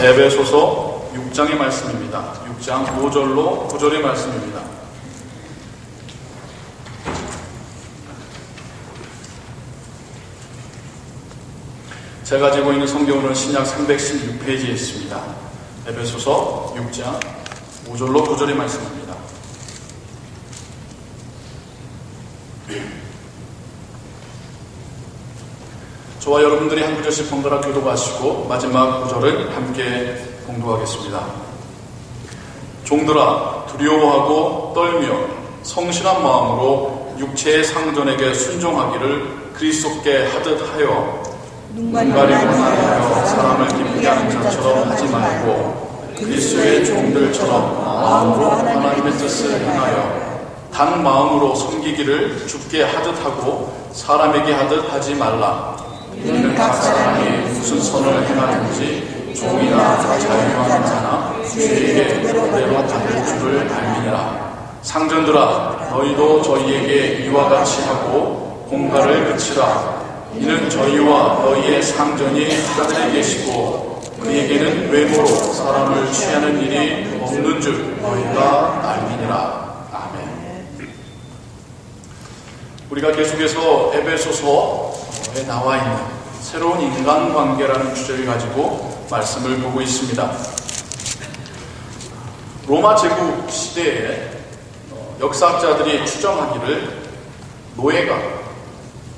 에베소서 6장의 말씀입니다. 6장 5절로 9절의 말씀입니다. 제가 가지고 있는 성경은 신약 316페이지에 있습니다. 에베소서 6장 5절로 9절의 말씀입니다. 저와 여러분들이 한 구절씩 번갈아 교도하시고 마지막 구절을 함께 공독하겠습니다. 종들아, 두려워하고 떨며 성실한 마음으로 육체의 상전에게 순종하기를 그리스도께 하듯 하여 눈가리고 하여 사람을 기쁘게 하는 자처럼 하지 말고 그리스도의 종들처럼 마음으로 하나님의 뜻을 행하여 단 마음으로 섬기기를 주께 하듯 하고 사람에게 하듯 하지 말라. 이는 각 사람이 무슨 선을 행하는지 종이나 자유한 자나 주에게 그대로 받을 줄을 알미니라. 상전들아, 너희도 저희에게 이와 같이 하고 공갈을 그치라. 이는 저희와 너희의 상전이 하늘에 계시고 그에게는 외모로 사람을 취하는 일이 없는 줄 너희가 알미니라. 아멘. 우리가 계속해서 에베소서에 나와 있는 새로운 인간관계라는 주제를 가지고 말씀을 보고 있습니다. 로마 제국 시대에 역사학자들이 추정하기를 노예가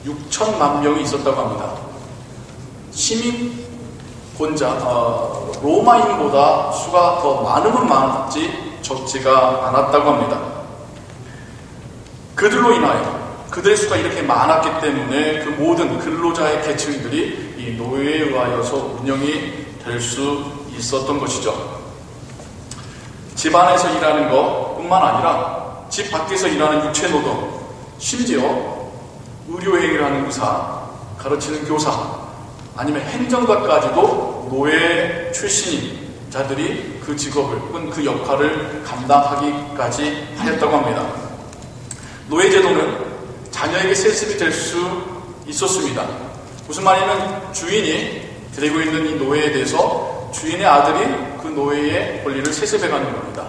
6천만 명이 있었다고 합니다. 시민권자, 로마인보다 수가 더 많으면 많았지 적지가 않았다고 합니다. 그들로 인하여 그들의 수가 이렇게 많았기 때문에 그 모든 근로자의 계층들이 이 노예에 의하여서 운영이 될 수 있었던 것이죠. 집 안에서 일하는 것뿐만 아니라 집 밖에서 일하는 육체노동, 심지어 의료행위를 하는 의사, 가르치는 교사, 아니면 행정가까지도 노예 출신인 자들이 그 직업을 혹은 그 역할을 감당하기까지 하였다고 합니다. 노예제도는 자녀에게 세습이 될 수 있었습니다. 무슨 말이냐면 주인이 데리고 있는 이 노예에 대해서 주인의 아들이 그 노예의 권리를 세습해가는 겁니다.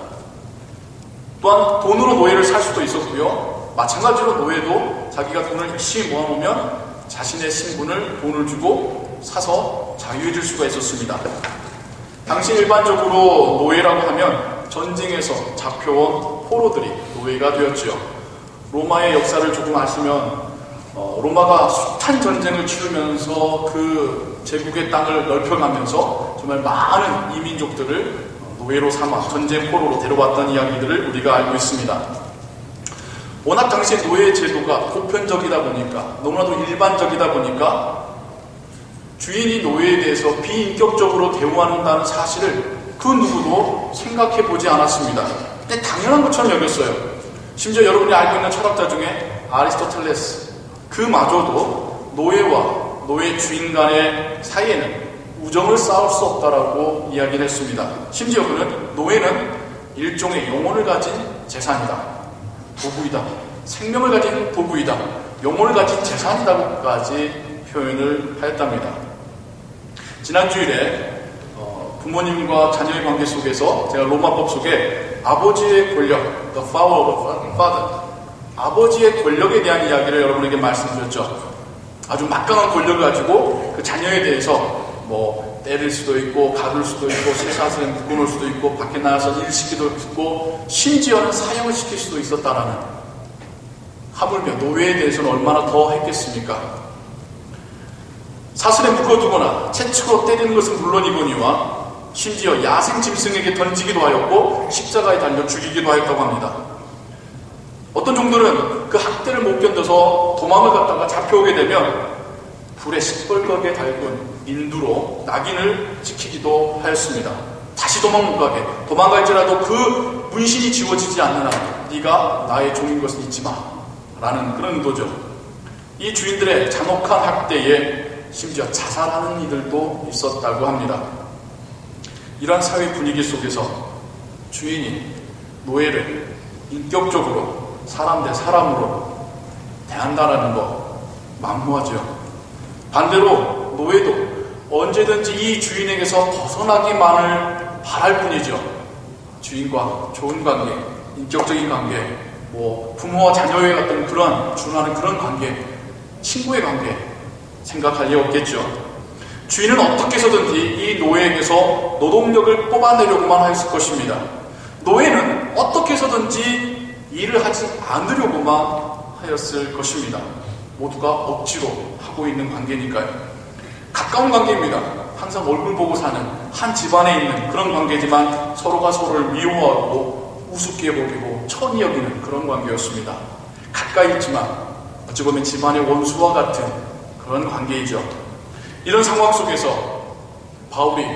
또한 돈으로 노예를 살 수도 있었고요. 마찬가지로 노예도 자기가 돈을 열심히 모아놓으면 자신의 신분을 돈을 주고 사서 자유해질 수가 있었습니다. 당시 일반적으로 노예라고 하면 전쟁에서 잡혀온 포로들이 노예가 되었지요. 로마의 역사를 조금 아시면 로마가 숱한 전쟁을 치르면서 그 제국의 땅을 넓혀가면서 정말 많은 이민족들을 노예로 삼아 전쟁 포로로 데려왔다는 이야기들을 우리가 알고 있습니다. 워낙 당시의 노예 제도가 보편적이다 보니까 너무나도 일반적이다 보니까 주인이 노예에 대해서 비인격적으로 대우한다는 사실을 그 누구도 생각해 보지 않았습니다. 근데 당연한 것처럼 여겼어요. 심지어 여러분이 알고 있는 철학자 중에 아리스토텔레스 그마저도 노예와 노예 주인 간의 사이에는 우정을 쌓을 수 없다라고 이야기를 했습니다. 심지어 그는 노예는 일종의 영혼을 가진 재산이다, 도구이다, 생명을 가진 도구이다, 영혼을 가진 재산이다고까지 표현을 하였답니다. 지난 주일에 부모님과 자녀의 관계 속에서 제가 로마법 속에 아버지의 권력, the power of father, 아버지의 권력에 대한 이야기를 여러분에게 말씀드렸죠. 아주 막강한 권력을 가지고 그 자녀에 대해서 때릴 수도 있고 가둘 수도 있고 쇠사슬에 묶어놓을 수도 있고 밖에 나가서 일시키도 있고 심지어는 사형을 시킬 수도 있었다라는, 하물며 노예에 대해서는 얼마나 더 했겠습니까? 사슬에 묶어두거나 채찍으로 때리는 것은 물론이거니와 심지어 야생 짐승에게 던지기도 하였고 십자가에 달려 죽이기도 하였다고 합니다. 어떤 종들은 그 학대를 못 견뎌서 도망을 갔다가 잡혀오게 되면 불에 시뻘겋게 달군 인두로 낙인을 찍히기도 하였습니다. 다시 도망 못 가게, 도망갈지라도 그 문신이 지워지지 않는 한 네가 나의 종인 것을 잊지 마 라는 그런 의도죠. 이 주인들의 잔혹한 학대에 심지어 자살하는 이들도 있었다고 합니다. 이러한 사회 분위기 속에서 주인이 노예를 인격적으로 사람 대 사람으로 대한다라는 거 만무하죠. 반대로 노예도 언제든지 이 주인에게서 벗어나기만을 바랄 뿐이죠. 주인과 좋은 관계, 인격적인 관계, 부모와 자녀의 어떤 그런 준하는 그런 관계, 친구의 관계 생각할 리 없겠죠. 주인은 어떻게 해서든지 이 노예에게서 노동력을 뽑아내려고만 하였을 것입니다. 노예는 어떻게 해서든지 일을 하지 않으려고만 하였을 것입니다. 모두가 억지로 하고 있는 관계니까요. 가까운 관계입니다. 항상 얼굴 보고 사는 한 집안에 있는 그런 관계지만 서로가 서로를 미워하고 우습게 보고 천히 여기는 그런 관계였습니다. 가까이 있지만 어찌 보면 집안의 원수와 같은 그런 관계이죠. 이런 상황 속에서 바울이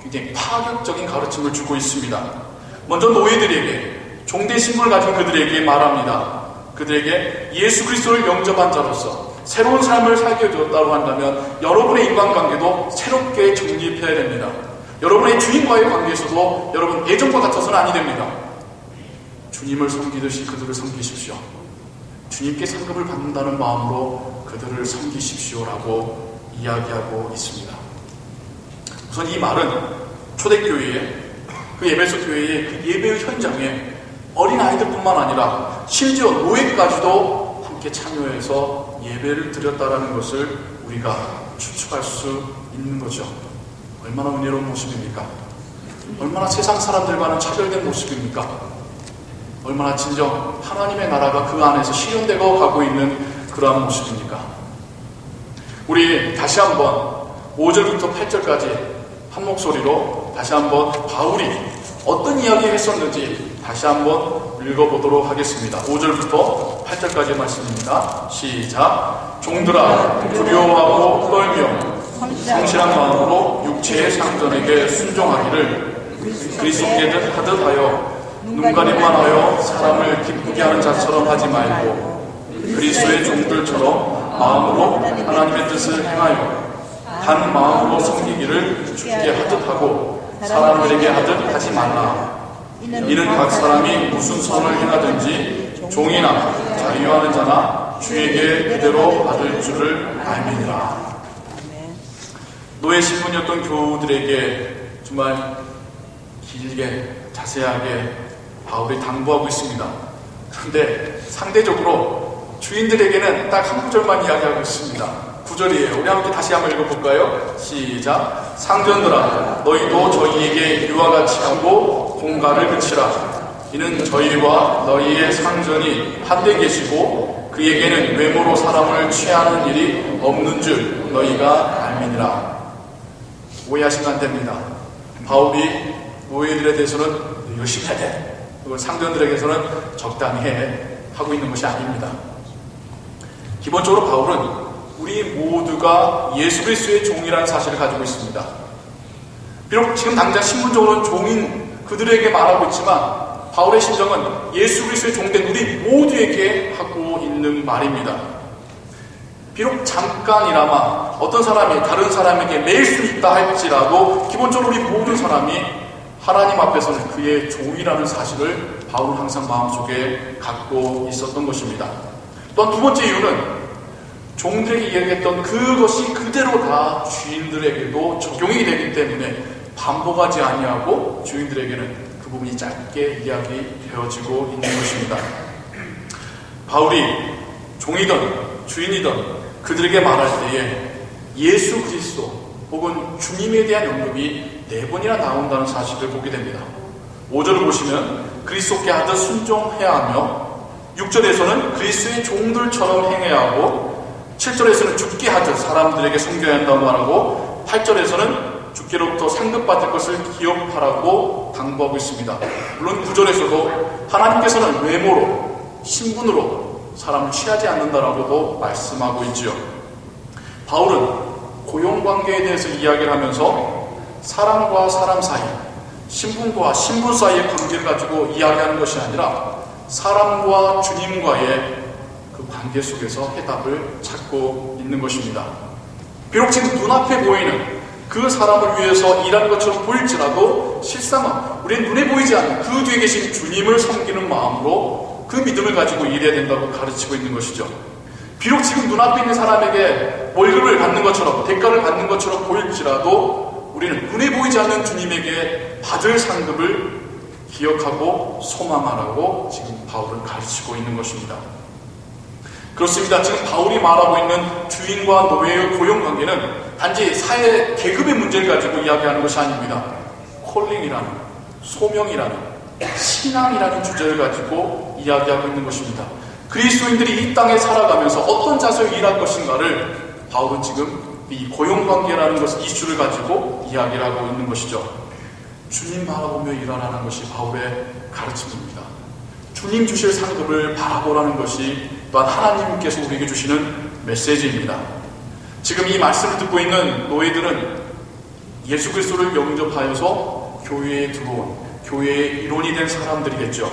굉장히 파격적인 가르침을 주고 있습니다. 먼저 노예들에게, 종대 신분을 가진 그들에게 말합니다. 그들에게 예수 그리스도를 영접한 자로서 새로운 삶을 살게 되었다고 한다면 여러분의 인간관계도 새롭게 정립해야 됩니다. 여러분의 주인과의 관계에서도 여러분 예전과 같아서는 아니 됩니다. 주님을 섬기듯이 그들을 섬기십시오. 주님께 상급을 받는다는 마음으로 그들을 섬기십시오라고 이야기하고 있습니다. 우선 이 말은 초대교회에, 그 에베소 교회의 그 예배의 현장에 어린 아이들뿐만 아니라 심지어 노예까지도 함께 참여해서 예배를 드렸다라는 것을 우리가 추측할 수 있는 거죠. 얼마나 은혜로운 모습입니까? 얼마나 세상 사람들과는 차별된 모습입니까? 얼마나 진정 하나님의 나라가 그 안에서 실현되고 가고 있는 그러한 모습입니까? 우리 다시 한번 5절부터 8절까지 한 목소리로 다시 한번 바울이 어떤 이야기를 했었는지 다시 한번 읽어보도록 하겠습니다. 5절부터 8절까지 말씀입니다. 시작. 종들아, 두려워하고 떨며 성실한 마음으로 육체의 상전에게 순종하기를 그리스도께 하듯 하여 눈가림만 하여 사람을 기쁘게 하는 자처럼 하지 말고 그리스도의 종들처럼 마음으로 하나님의 뜻을 행하여 한 마음으로 섬기기를 주께 하듯 하고 사람들에게 하듯 하지 말라. 이는 각 사람이 무슨 선을 행하든지 종이나 자유하는 자나 주에게 그대로 받을 줄을 알미니라. 노예 신분이었던 교우들에게 정말 길게 자세하게 바울이 당부하고 있습니다. 그런데 상대적으로 주인들에게는 딱 한 구절만 이야기하고 있습니다. 9절이에요. 우리 함께 다시 한번 읽어볼까요? 시작. 상전들아, 너희도 저희에게 이와 같이 하고 공가를 그치라. 이는 저희와 너희의 상전이 한데 계시고 그에게는 외모로 사람을 취하는 일이 없는 줄 너희가 알미니라. 오해하시면 안 됩니다. 바울이 노예들에 대해서는 열심히 해야 돼. 그걸 상전들에게서는 적당히 해 하고 있는 것이 아닙니다. 기본적으로 바울은 우리 모두가 예수 그리스도의 종이라는 사실을 가지고 있습니다. 비록 지금 당장 신분적으로는 종인 그들에게 말하고 있지만 바울의 심정은 예수 그리스도의 종된 우리 모두에게 하고 있는 말입니다. 비록 잠깐이나마 어떤 사람이 다른 사람에게 매일 수 있다 할지라도 기본적으로 우리 모든 사람이 하나님 앞에서는 그의 종이라는 사실을 바울은 항상 마음속에 갖고 있었던 것입니다. 또한 두 번째 이유는 종들에게 이야기했던 그것이 그대로 다 주인들에게도 적용이 되기 때문에 반복하지 아니하고 주인들에게는 그 부분이 짧게 이야기되어지고 있는 것입니다. 바울이 종이든 주인이든 그들에게 말할 때에 예수 그리스도 혹은 주님에 대한 언급이 4번이나 나온다는 사실을 보게 됩니다. 5절을 보시면 그리스도께 하듯 순종해야 하며 6절에서는 그리스도의 종들처럼 행해야 하고 7절에서는 죽게 하듯 사람들에게 섬겨야 한다고 말하고 8절에서는 주께로부터 상급받을 것을 기억하라고 당부하고 있습니다. 물론 9절에서도 하나님께서는 외모로 신분으로 사람을 취하지 않는다라고도 말씀하고 있지요. 바울은 고용관계에 대해서 이야기를 하면서 사람과 사람 사이, 신분과 신분 사이의 관계를 가지고 이야기하는 것이 아니라 사람과 주님과의 그 관계 속에서 해답을 찾고 있는 것입니다. 비록 지금 눈앞에 보이는 그 사람을 위해서 일하는 것처럼 보일지라도 실상은 우리의 눈에 보이지 않는 그 뒤에 계신 주님을 섬기는 마음으로 그 믿음을 가지고 일해야 된다고 가르치고 있는 것이죠. 비록 지금 눈앞에 있는 사람에게 월급을 받는 것처럼, 대가를 받는 것처럼 보일지라도 우리는 눈에 보이지 않는 주님에게 받을 상급을 기억하고 소망하라고 지금 바울은 가르치고 있는 것입니다. 그렇습니다. 지금 바울이 말하고 있는 주인과 노예의 고용관계는 단지 사회 계급의 문제를 가지고 이야기하는 것이 아닙니다. 콜링이라는, 소명이라는, 신앙이라는 주제를 가지고 이야기하고 있는 것입니다. 그리스도인들이 이 땅에 살아가면서 어떤 자세로 일할 것인가를 바울은 지금 이 고용관계라는 것을 이슈를 가지고 이야기를 하고 있는 것이죠. 주님 바라보며 일하라는 것이 바울의 가르침입니다. 주님 주실 상급을 바라보라는 것이 또한 하나님께서 우리에게 주시는 메시지입니다. 지금 이 말씀을 듣고 있는 노예들은 예수 그리스도를 영접하여서 교회에 들어온, 교회의 일원이 된 사람들이겠죠.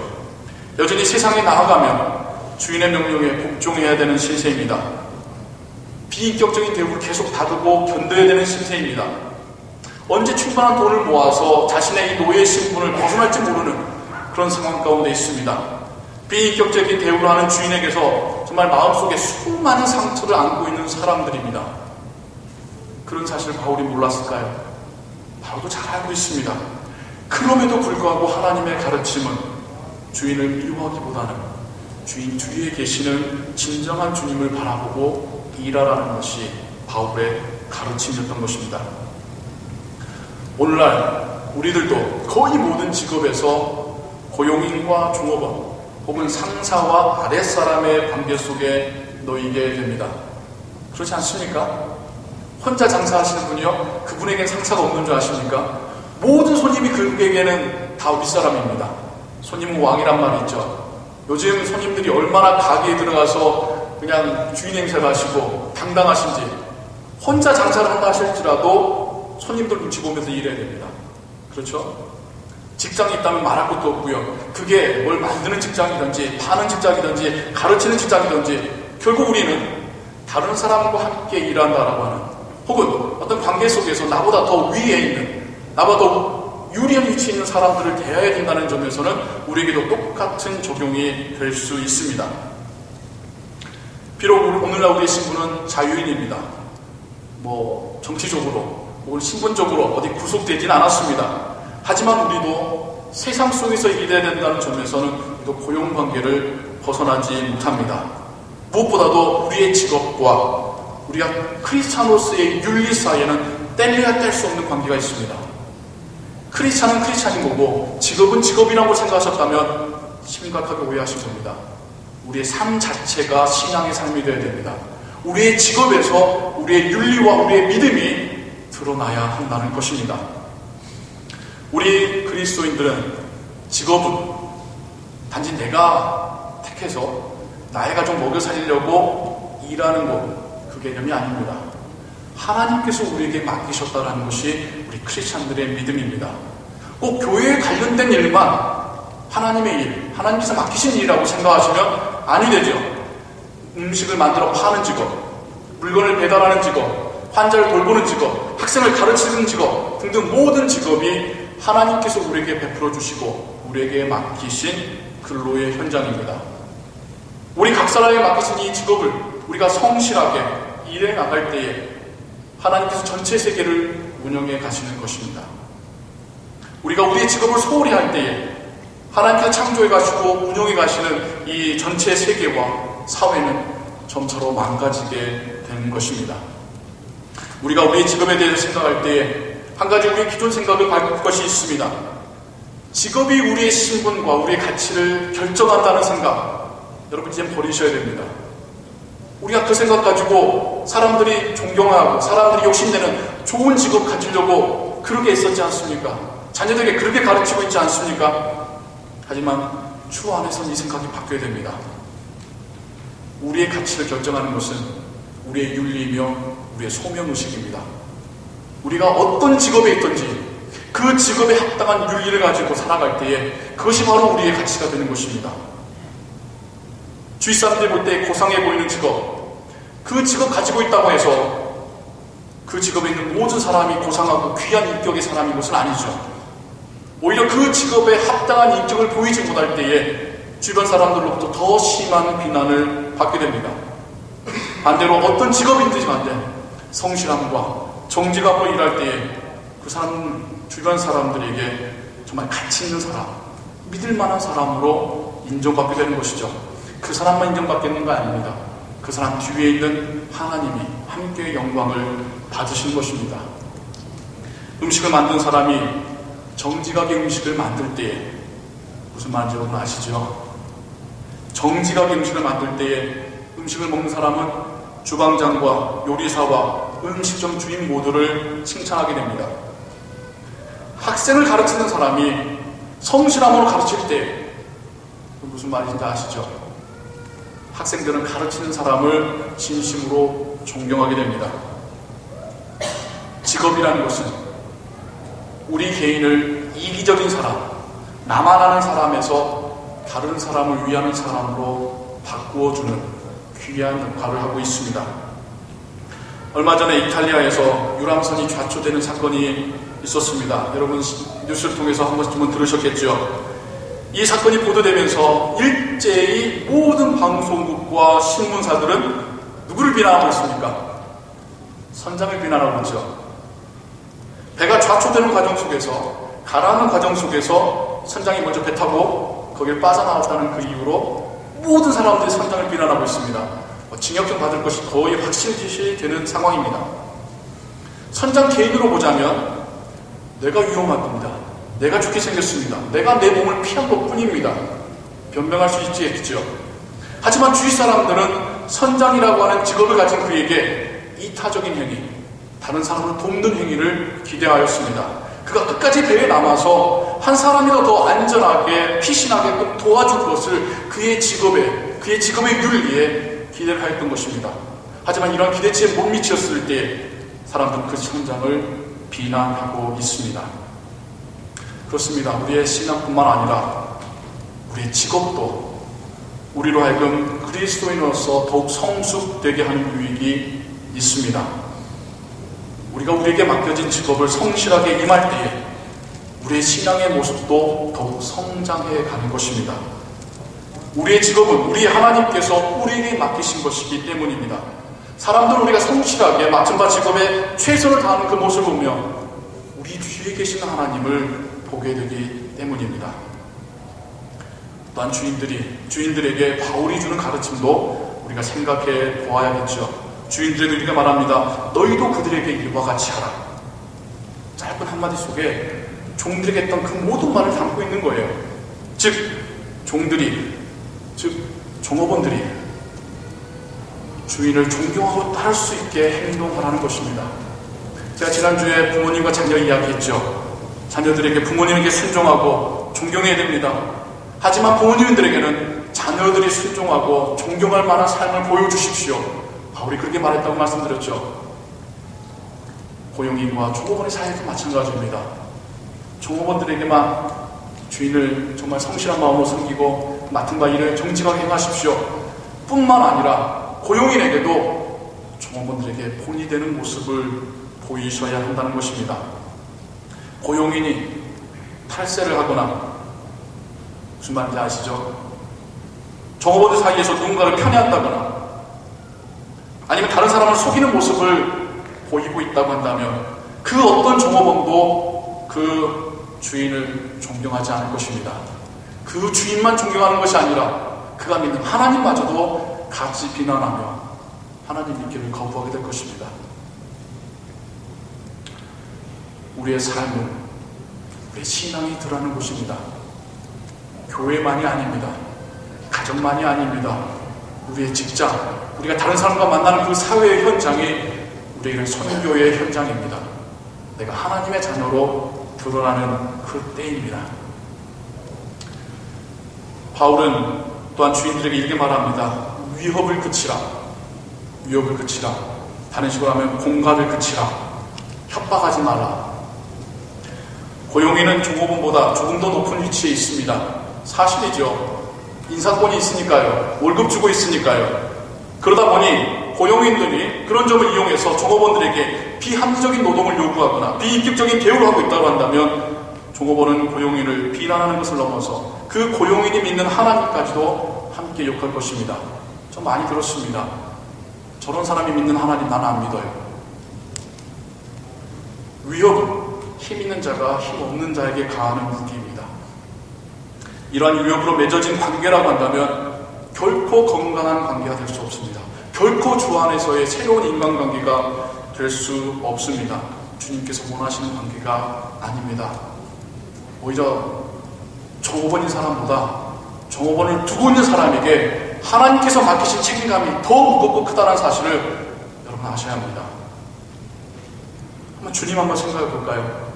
여전히 세상에 나아가면 주인의 명령에 복종해야 되는 신세입니다. 비인격적인 대우를 계속 받고 견뎌야 되는 신세입니다. 언제 충분한 돈을 모아서 자신의 이 노예 신분을 벗어날지 모르는 그런 상황 가운데 있습니다. 비인격적인 대우를 하는 주인에게서 정말 마음속에 수많은 상처를 안고 있는 사람들입니다. 그런 사실을 바울이 몰랐을까요? 바울도 잘 알고 있습니다. 그럼에도 불구하고 하나님의 가르침은 주인을 미워하기보다는 주인 뒤에 계시는 진정한 주님을 바라보고 일하라는 것이 바울의 가르침이었던 것입니다. 오늘날 우리들도 거의 모든 직업에서 고용인과 종업원 혹은 상사와 아랫사람의 관계 속에 놓이게 됩니다. 그렇지 않습니까? 혼자 장사하시는 분이요, 그분에게는 상사가 없는 줄 아십니까? 모든 손님이 그에게는 다 윗사람입니다. 손님은 왕이란 말이 있죠. 요즘 손님들이 얼마나 가게에 들어가서 그냥 주인 행세를 하시고 당당하신지, 혼자 장사를 한다 하실지라도 손님들 눈치 보면서 일해야 됩니다. 그렇죠? 직장이 있다면 말할 것도 없고요. 그게 뭘 만드는 직장이든지 파는 직장이든지 가르치는 직장이든지 결국 우리는 다른 사람과 함께 일한다라고 하는, 혹은 어떤 관계 속에서 나보다 더 위에 있는, 나보다 더 유리한 위치에 있는 사람들을 대해야 된다는 점에서는 우리에게도 똑같은 적용이 될 수 있습니다. 비록 오늘날 우리의 신분은 자유인입니다. 정치적으로 혹은 신분적으로 어디 구속되진 않았습니다. 하지만 우리도 세상 속에서 일해야 된다는 점에서는 우리도 고용관계를 벗어나지 못합니다. 무엇보다도 우리의 직업과 우리가 크리스찬으로서의 윤리 사이에는 뗄래야 뗄 수 없는 관계가 있습니다. 크리스찬은 크리스찬인 거고 직업은 직업이라고 생각하셨다면 심각하게 오해하신 겁니다. 우리의 삶 자체가 신앙의 삶이 되어야 됩니다. 우리의 직업에서 우리의 윤리와 우리의 믿음이 드러나야 한다는 것입니다. 우리 그리스도인들은 직업은 단지 내가 택해서 나의 가족 먹여 살리려고 일하는 것, 그 개념이 아닙니다. 하나님께서 우리에게 맡기셨다는 것이 우리 크리스찬들의 믿음입니다. 꼭 교회에 관련된 일만 하나님의 일, 하나님께서 맡기신 일이라고 생각하시면 아니 되죠. 음식을 만들어 파는 직업, 물건을 배달하는 직업, 환자를 돌보는 직업, 학생을 가르치는 직업 등등 모든 직업이 하나님께서 우리에게 베풀어 주시고 우리에게 맡기신 근로의 현장입니다. 우리 각 사람에게 맡기신 이 직업을 우리가 성실하게 일해 나갈 때에 하나님께서 전체 세계를 운영해 가시는 것입니다. 우리가 우리의 직업을 소홀히 할 때에 하나님께서 창조해 가시고 운영해 가시는 이 전체 세계와 사회는 점차로 망가지게 되는 것입니다. 우리가 우리의 직업에 대해서 생각할 때에 한 가지 우리의 기존 생각을 바꿀 것이 있습니다. 직업이 우리의 신분과 우리의 가치를 결정한다는 생각, 여러분 이제 버리셔야 됩니다. 우리가 그 생각 가지고 사람들이 존경하고 사람들이 욕심내는 좋은 직업 가지려고 그렇게 애썼지 않습니까? 자녀들에게 그렇게 가르치고 있지 않습니까? 하지만 주 안에서는 이 생각이 바뀌어야 됩니다. 우리의 가치를 결정하는 것은 우리의 윤리이며 우리의 소명의식입니다. 우리가 어떤 직업에 있든지 그 직업에 합당한 윤리를 가지고 살아갈 때에 그것이 바로 우리의 가치가 되는 것입니다. 주위 사람들이 볼 때 고상해 보이는 직업, 그 직업 가지고 있다고 해서 그 직업에 있는 모든 사람이 고상하고 귀한 인격의 사람인 것은 아니죠. 오히려 그 직업에 합당한 인격을 보이지 못할 때에 주변 사람들로부터 더 심한 비난을 받게 됩니다. 반대로 어떤 직업인든지 간에 성실함과 정직함으로 일할 때에 그 사람 주변 사람들에게 정말 가치 있는 사람, 믿을 만한 사람으로 인정받게 되는 것이죠. 그 사람만 인정받겠는 거 아닙니다. 그 사람 뒤에 있는 하나님이 함께 영광을 받으시는 것입니다. 음식을 만든 사람이 정직하게 음식을 만들 때에 무슨 말인지 여러분 아시죠? 정직하게 음식을 만들 때에 음식을 먹는 사람은 주방장과 요리사와 음식점 주인 모두를 칭찬하게 됩니다. 학생을 가르치는 사람이 성실함으로 가르칠 때 무슨 말인지 아시죠? 학생들은 가르치는 사람을 진심으로 존경하게 됩니다. 직업이라는 것은 우리 개인을 이기적인 사람, 나만 아는 사람에서 다른 사람을 위하는 사람으로 바꾸어주는 귀한 역할을 하고 있습니다. 얼마 전에 이탈리아에서 유람선이 좌초되는 사건이 있었습니다. 여러분 뉴스를 통해서 한 번쯤은 들으셨겠죠. 이 사건이 보도되면서 일제히 모든 방송국과 신문사들은 누구를 비난하고 있습니까? 선장을 비난하고 있죠. 배가 좌초되는 과정 속에서, 가라앉는 과정 속에서 선장이 먼저 배 타고 거기를 빠져나왔다는 그 이유로 모든 사람들이 선장을 비난하고 있습니다. 징역형 받을 것이 거의 확실시 되는 상황입니다. 선장 개인으로 보자면 내가 위험한 겁니다. 내가 죽게 생겼습니다. 내가 내 몸을 피한 것 뿐입니다. 변명할 수 있겠죠. 하지만 주위 사람들은 선장이라고 하는 직업을 가진 그에게 이타적인 행위, 다른 사람을 돕는 행위를 기대하였습니다. 그가 끝까지 배에 남아서 한 사람이라도 더 안전하게 피신하게끔 도와줄 것을 그의 직업의 윤리에 기대를 하였던 것입니다. 하지만 이러한 기대치에 못 미쳤을 때 사람들은 그 선장을 비난하고 있습니다. 그렇습니다. 우리의 신앙뿐만 아니라 우리의 직업도 우리로 하여금 그리스도인으로서 더욱 성숙되게 하는 유익이 있습니다. 우리가 우리에게 맡겨진 직업을 성실하게 임할 때에 우리의 신앙의 모습도 더욱 성장해 가는 것입니다. 우리의 직업은 우리 하나님께서 우리에게 맡기신 것이기 때문입니다. 사람들은 우리가 성실하게 맡은 바 직업에 최선을 다하는 그 모습을 보며 우리 뒤에 계신 하나님을 보게 되기 때문입니다. 또한 주인들에게 바울이 주는 가르침도 우리가 생각해 보아야겠죠. 주인들에게 우리가 말합니다. 너희도 그들에게 이와 같이 하라. 짧은 한마디 속에 종들에게 했던 그 모든 말을 담고 있는 거예요. 즉 종업원들이 주인을 존경하고 따를 수 있게 행동하라는 것입니다. 제가 지난주에 부모님과 자녀 이야기했죠. 자녀들에게 부모님에게 순종하고 존경해야 됩니다. 하지만 부모님들에게는 자녀들이 순종하고 존경할 만한 삶을 보여주십시오. 바울이 그렇게 말했다고 말씀드렸죠. 고용인과 종업원의 사이도 마찬가지입니다. 종업원들에게만 주인을 정말 성실한 마음으로 섬기고 맡은 바 일을 정직하게 행하십시오. 뿐만 아니라 고용인에게도 종업원들에게 본이 되는 모습을 보이셔야 한다는 것입니다. 고용인이 탈세를 하거나 무슨 말인지 아시죠? 종업원들 사이에서 누군가를 편애한다거나 아니면 다른 사람을 속이는 모습을 보이고 있다고 한다면 그 어떤 종업원도 그 주인을 존경하지 않을 것입니다. 그 주인만 존경하는 것이 아니라 그가 믿는 하나님마저도 같이 비난하며 하나님 믿기를 거부하게 될 것입니다. 우리의 삶은 우리의 신앙이 드러나는 곳입니다. 교회만이 아닙니다. 가정만이 아닙니다. 우리의 직장, 우리가 다른 사람과 만나는 그 사회의 현장이 우리에게는 선교의 현장입니다. 내가 하나님의 자녀로 드러나는 그 때입니다. 바울은 또한 주인들에게 이렇게 말합니다. 위협을 그치라. 위협을 그치라. 다른 식으로 하면 공갈을 그치라. 협박하지 말라. 고용인은 종업원보다 조금 더 높은 위치에 있습니다. 사실이죠. 인사권이 있으니까요. 월급 주고 있으니까요. 그러다 보니 고용인들이 그런 점을 이용해서 종업원들에게 비합리적인 노동을 요구하거나 비인격적인 대우를 하고 있다고 한다면 종업원은 고용인을 비난하는 것을 넘어서 그 고용인이 믿는 하나님까지도 함께 욕할 것입니다. 저 많이 들었습니다. 저런 사람이 믿는 하나님 나는 안 믿어요. 위협은 힘 있는 자가 힘 없는 자에게 가하는 무기입니다. 이러한 위협으로 맺어진 관계라고 한다면 결코 건강한 관계가 될 수 없습니다. 결코 주 안에서의 새로운 인간관계가 될 수 없습니다. 주님께서 원하시는 관계가 아닙니다. 오히려 종업원인 사람보다 종업원을 두고 있는 사람에게 하나님께서 맡기신 책임감이 더 무겁고 크다는 사실을 여러분 아셔야 합니다. 한번 주님 한번 생각해 볼까요?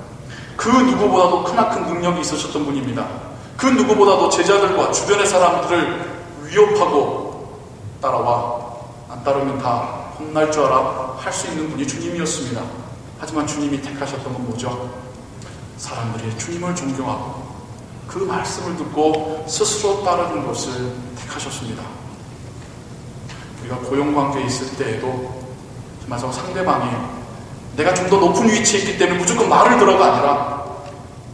그 누구보다도 크나큰 능력이 있으셨던 분입니다. 그 누구보다도 제자들과 주변의 사람들을 위협하고 따라와 안 따르면 다 혼날 줄 알아 할 수 있는 분이 주님이었습니다. 하지만 주님이 택하셨던 건 뭐죠? 사람들이 주님을 존경하고 그 말씀을 듣고 스스로 따르는 것을 택하셨습니다. 우리가 고용관계에 있을 때에도 정말 상대방이 내가 좀 더 높은 위치에 있기 때문에 무조건 말을 들어가 아니라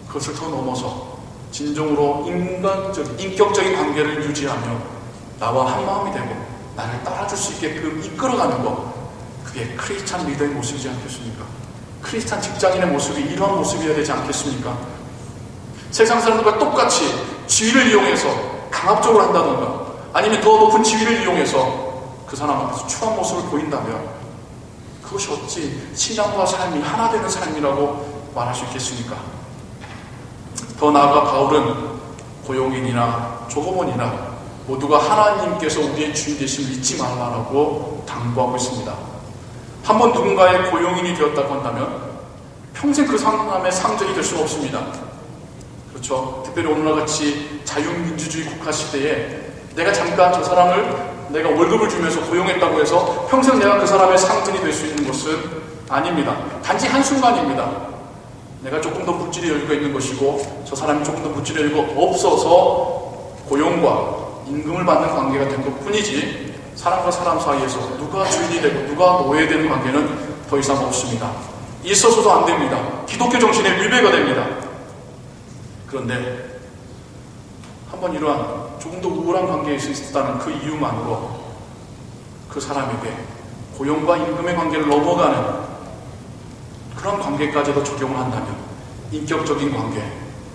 그것을 더 넘어서 진정으로 인격적인 관계를 유지하며 나와 한마음이 되고 나를 따라줄 수 있게끔 이끌어가는 것, 그게 크리스찬 리더의 모습이지 않겠습니까? 크리스찬 직장인의 모습이 이러한 모습이어야 되지 않겠습니까? 세상 사람들과 똑같이 지위를 이용해서 강압적으로 한다던가 아니면 더 높은 지위를 이용해서 그 사람 앞에서 추한 모습을 보인다면 그것이 어찌 신앙과 삶이 하나 되는 삶이라고 말할 수 있겠습니까? 더 나아가 바울은 고용인이나 종업원이나 모두가 하나님께서 우리의 주인 되심을 잊지 말라라고 당부하고 있습니다. 한번 누군가의 고용인이 되었다고 한다면 평생 그 사람의 상전이 될 수는 없습니다. 그렇죠? 특별히 오늘날 같이 자유민주주의 국가 시대에 내가 잠깐 저 사람을 내가 월급을 주면서 고용했다고 해서 평생 내가 그 사람의 상전이 될 수 있는 것은 아닙니다. 단지 한순간입니다. 내가 조금 더 물질의 여유가 있는 것이고 저 사람이 조금 더 물질의 여유가 없어서 고용과 임금을 받는 관계가 된 것 뿐이지 사람과 사람 사이에서 누가 주인이 되고 누가 노예되는 관계는 더 이상 없습니다. 있어서도 안 됩니다. 기독교 정신의 위배가 됩니다. 그런데 한번 이러한 조금 더 우월한 관계에 있었다는 그 이유만으로 그 사람에게 고용과 임금의 관계를 넘어가는 그런 관계까지도 적용을 한다면 인격적인 관계,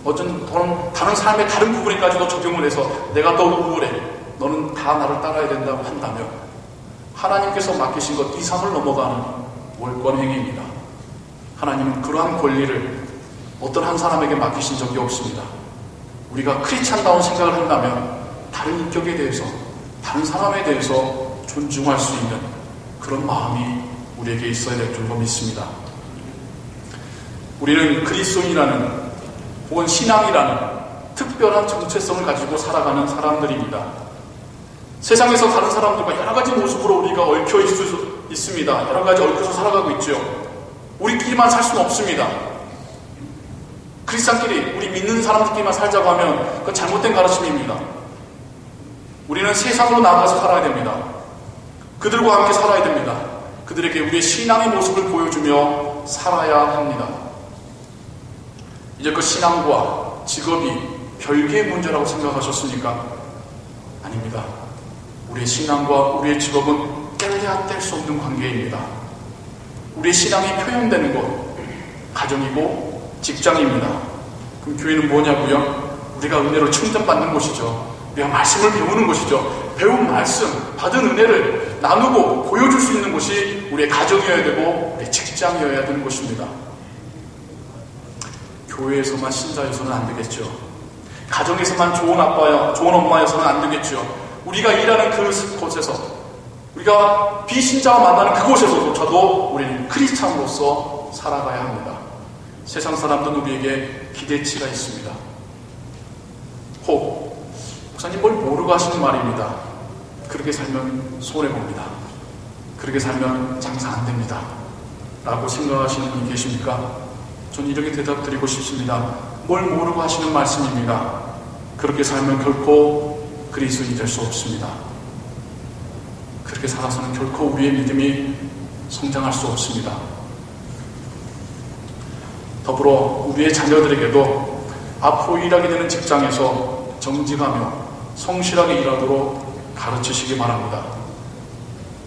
어떤 다른 삶의 다른 부분에까지도 적용을 해서 내가 더 우월해, 너는 다 나를 따라야 된다고 한다면 하나님께서 맡기신 것 이상을 넘어가는 월권 행위입니다. 하나님은 그러한 권리를 어떤 한 사람에게 맡기신 적이 없습니다. 우리가 크리스찬다운 생각을 한다면 다른 인격에 대해서, 다른 사람에 대해서 존중할 수 있는 그런 마음이 우리에게 있어야 될 줄로 믿습니다. 우리는 그리스도인이라는 혹은 신앙이라는 특별한 정체성을 가지고 살아가는 사람들입니다. 세상에서 다른 사람들과 여러 가지 모습으로 우리가 얽혀 있습니다. 여러 가지 얽혀서 살아가고 있죠. 우리끼리만 살 수는 없습니다. 크리스찬끼리, 우리 믿는 사람들끼리만 살자고 하면 그건 잘못된 가르침입니다. 우리는 세상으로 나아가서 살아야 됩니다. 그들과 함께 살아야 됩니다. 그들에게 우리의 신앙의 모습을 보여주며 살아야 합니다. 이제껏 신앙과 직업이 별개의 문제라고 생각하셨습니까? 아닙니다. 우리의 신앙과 우리의 직업은 뗄래야 뗄 수 없는 관계입니다. 우리의 신앙이 표현되는 것, 가정이고 직장입니다. 그럼 교회는 뭐냐고요? 우리가 은혜로 충전받는 곳이죠. 우리가 말씀을 배우는 곳이죠. 배운 말씀, 받은 은혜를 나누고 보여줄 수 있는 곳이 우리의 가정이어야 되고 우리의 직장이어야 되는 곳입니다. 교회에서만 신자여서는 안 되겠죠. 가정에서만 좋은 아빠야, 좋은 엄마여서는 안 되겠죠. 우리가 일하는 그곳에서, 우리가 비신자와 만나는 그곳에서조차도 우리는 크리스찬으로서 살아가야 합니다. 세상 사람들은 우리에게 기대치가 있습니다. 혹 목사님 뭘 모르고 하시는 말입니다. 그렇게 살면 손해봅니다. 그렇게 살면 장사 안 됩니다. 라고 생각하시는 분이 계십니까? 저는 이렇게 대답드리고 싶습니다. 뭘 모르고 하시는 말씀입니다. 그렇게 살면 결코 그리스도인이 될 수 없습니다. 그렇게 살아서는 결코 우리의 믿음이 성장할 수 없습니다. 더불어 우리의 자녀들에게도 앞으로 일하게 되는 직장에서 정직하며 성실하게 일하도록 가르치시기 바랍니다.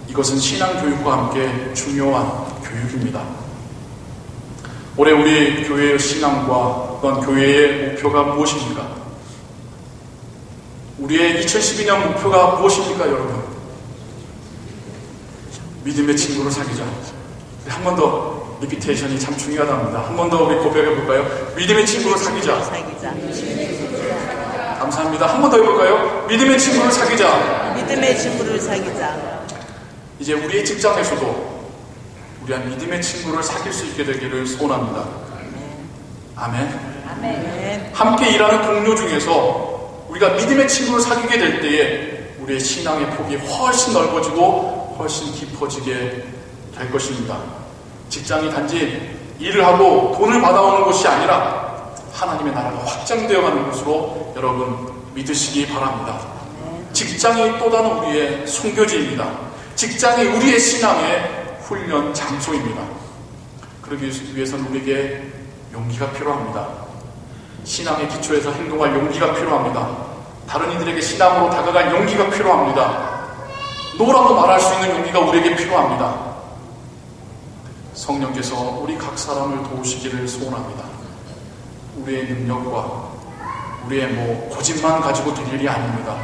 이것은 신앙교육과 함께 중요한 교육입니다. 올해 우리 교회의 신앙과 또한 교회의 목표가 무엇입니까? 우리의 2012년 목표가 무엇입니까, 여러분? 믿음의 친구를 사귀자. 한 번 더 리피테이션이 참 중요하답니다. 한 번 더 우리 고백해 볼까요? 믿음의 친구를 사귀자. 감사합니다. 한 번 더 해볼까요? 믿음의 친구를 사귀자. 믿음의 친구를 사귀자. 이제 우리의 직장에서도 우리가 믿음의 친구를 사귈 수 있게 되기를 소원합니다. 아멘. 아멘. 함께 일하는 동료 중에서 우리가 믿음의 친구를 사귀게 될 때에 우리의 신앙의 폭이 훨씬 넓어지고 훨씬 깊어지게 될 것입니다. 직장이 단지 일을 하고 돈을 받아오는 곳이 아니라 하나님의 나라가 확장되어가는 곳으로 여러분 믿으시기 바랍니다. 직장이 또 다른 우리의 선교지입니다. 직장이 우리의 신앙의 훈련 장소입니다. 그러기 위해서는 우리에게 용기가 필요합니다. 신앙의 기초에서 행동할 용기가 필요합니다. 다른 이들에게 신앙으로 다가갈 용기가 필요합니다. 노라고 말할 수 있는 용기가 우리에게 필요합니다. 성령께서 우리 각 사람을 도우시기를 소원합니다. 우리의 능력과 우리의 고집만 가지고 될 일이 아닙니다.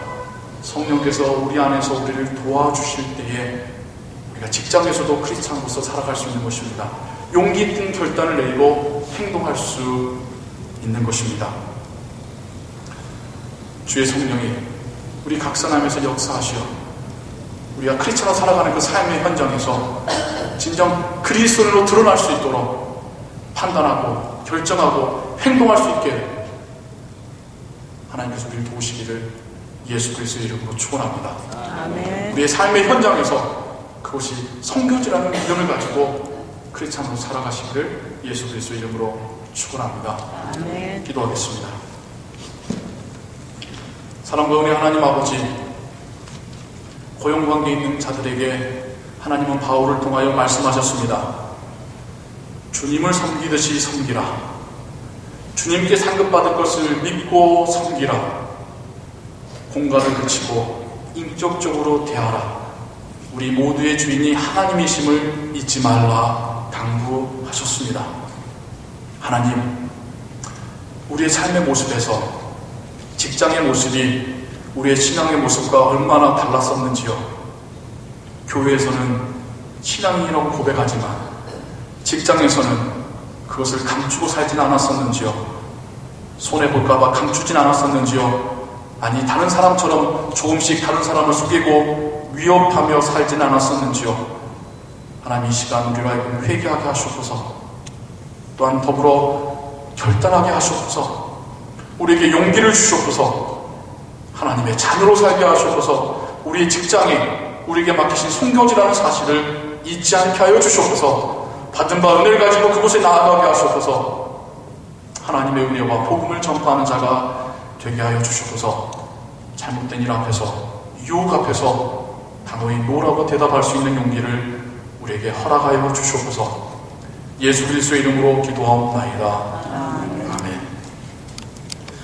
성령께서 우리 안에서 우리를 도와주실 때에 우리가 직장에서도 크리스찬으로서 살아갈 수 있는 것입니다. 용기 있는 결단을 내리고 행동할 수 있는 것입니다. 주의 성령이 우리 각 사람에서 역사하시어 우리가 크리스찬으로 살아가는 그 삶의 현장에서 진정 그리스도인으로 드러날 수 있도록 판단하고 결정하고 행동할 수 있게 하나님께서 우리를 도우시기를 예수 그리스도의 이름으로 축원합니다. 아멘. 우리의 삶의 현장에서 그것이 선교지라는 믿음을 가지고 크리스찬으로 살아가시기를 예수 그리스도의 이름으로 축원합니다. 아멘. 기도하겠습니다. 사랑과 은혜 하나님 아버지, 고용관계에 있는 자들에게 하나님은 바울을 통하여 말씀하셨습니다. 주님을 섬기듯이 섬기라. 주님께 상급받을 것을 믿고 섬기라. 공간을 그치고 인격적으로 대하라. 우리 모두의 주인이 하나님이심을 잊지 말라 당부하셨습니다. 하나님, 우리의 삶의 모습에서 직장의 모습이 우리의 신앙의 모습과 얼마나 달랐었는지요. 교회에서는 신앙인이라고 고백하지만 직장에서는 그것을 감추고 살진 않았었는지요. 손해볼까봐 감추진 않았었는지요. 아니, 다른 사람처럼 조금씩 다른 사람을 속이고 위협하며 살진 않았었는지요. 하나님, 이 시간 우리로 하여금 회개하게 하시옵소서. 또한 더불어 결단하게 하시옵소서. 우리에게 용기를 주시옵소서. 하나님의 자녀로 살게 하시옵소서. 우리의 직장이 우리에게 맡기신 선교지라는 사실을 잊지 않게 하여 주시옵소서. 받은 바 은혜를 가지고 그곳에 나아가게 하시옵소서. 하나님의 은혜와 복음을 전파하는 자가 되게 하여 주시옵소서. 잘못된 일 앞에서, 유혹 앞에서 단호히 노라고 대답할 수 있는 용기를 우리에게 허락하여 주시옵소서. 예수 그리스도의 이름으로 기도하옵나이다.